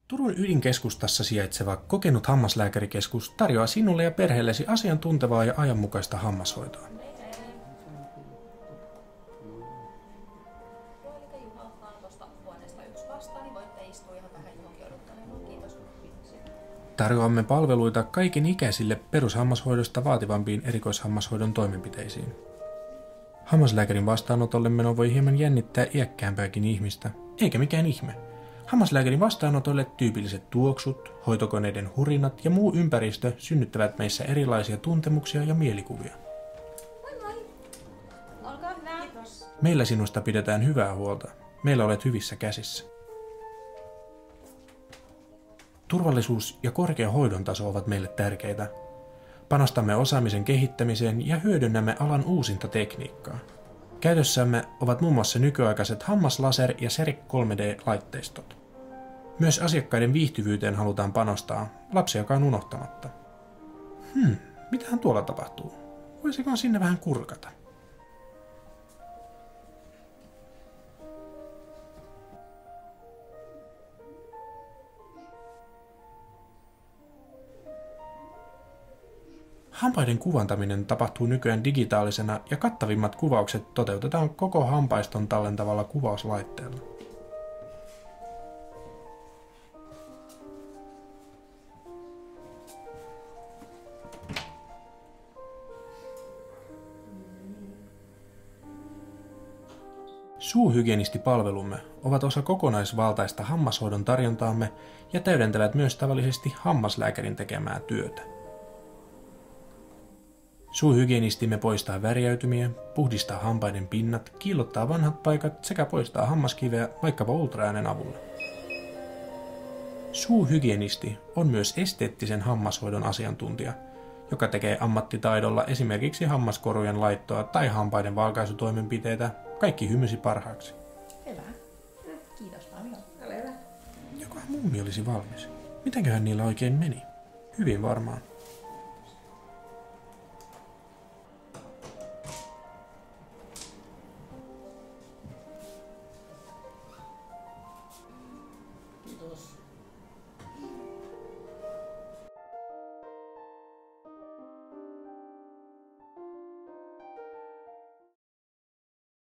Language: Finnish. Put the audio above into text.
Turun ydinkeskustassa sijaitseva kokenut hammaslääkärikeskus tarjoaa sinulle ja perheellesi asiantuntevaa ja ajanmukaista hammashoitoa. Tarjoamme palveluita kaiken ikäisille perushammashoidosta vaativampiin erikoishammashoidon toimenpiteisiin. Hammaslääkärin vastaanotolle meno voi hieman jännittää iäkkäämpääkin ihmistä, eikä mikään ihme. Hammaslääkärin vastaanotolle tyypilliset tuoksut, hoitokoneiden hurinat ja muu ympäristö synnyttävät meissä erilaisia tuntemuksia ja mielikuvia. Moi moi! Olkaa hyvä. Kiitos. Meillä sinusta pidetään hyvää huolta. Meillä olet hyvissä käsissä. Turvallisuus ja korkea hoidon taso ovat meille tärkeitä. Panostamme osaamisen kehittämiseen ja hyödynnämme alan uusinta tekniikkaa. Käytössämme ovat muun muassa nykyaikaiset hammaslaser- ja Serec 3D-laitteistot. Myös asiakkaiden viihtyvyyteen halutaan panostaa, lapsiakaan unohtamatta. Mitähän tuolla tapahtuu? Voisikohan sinne vähän kurkata? Hampaiden kuvantaminen tapahtuu nykyään digitaalisena ja kattavimmat kuvaukset toteutetaan koko hampaiston tallentavalla kuvauslaitteella. Suuhygienistipalvelumme ovat osa kokonaisvaltaista hammashoidon tarjontaamme ja täydentävät myös tavallisesti hammaslääkärin tekemää työtä. Suuhygienistimme poistaa värjäytymiä, puhdistaa hampaiden pinnat, kiillottaa vanhat paikat sekä poistaa hammaskiveä vaikkapa ultraäänen avulla. Suuhygienisti on myös esteettisen hammashoidon asiantuntija, joka tekee ammattitaidolla esimerkiksi hammaskorujen laittoa tai hampaiden valkaisutoimenpiteitä, kaikki hymysi parhaaksi. Hyvä. Kiitos paljon. Ole hyvä. Jokohan mummi olisi valmis. Mitenköhän niillä oikein meni? Hyvin varmaan. Kiitos.